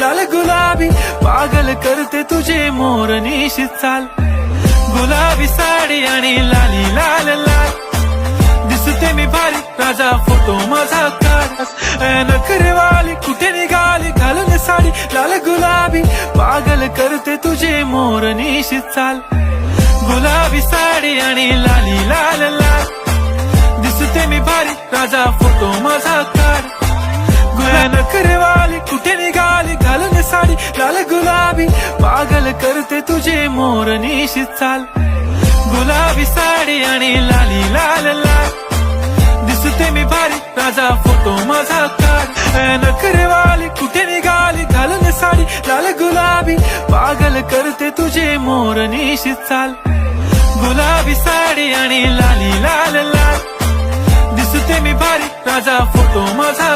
लाल गुलाबी पागल करते तुझे मोरनीशी चाल गुलाबी साडी आणि लाली लाल लाल दिसते मी भारी राजा फोटो माझा काढ नखरेवाली कुठे निघाली घालून साडी लाल गुलाबी पागल करते तुझे मोरनीशी चाल गुलाबी साडी आणि लाली लाल लाल दिसते मी भारी राजा फोटो माझा काढ नखरेवाली कुठे निघाली घालून साडी लाल गुलाबी पागल करते तुझे मोरनीशी चाल गुलाबी साडी आणि लाली लाल लाल दिसते मी भारी राजा फोटो माझा काढ नखरेवाली कुठे निघाली घालून साडी लाल गुलाबी पागल करते तुझे मोरनीशी चाल गुलाबी साडी आणि लाली लाल लाल दिसते मी भारी राजा फोटो माझा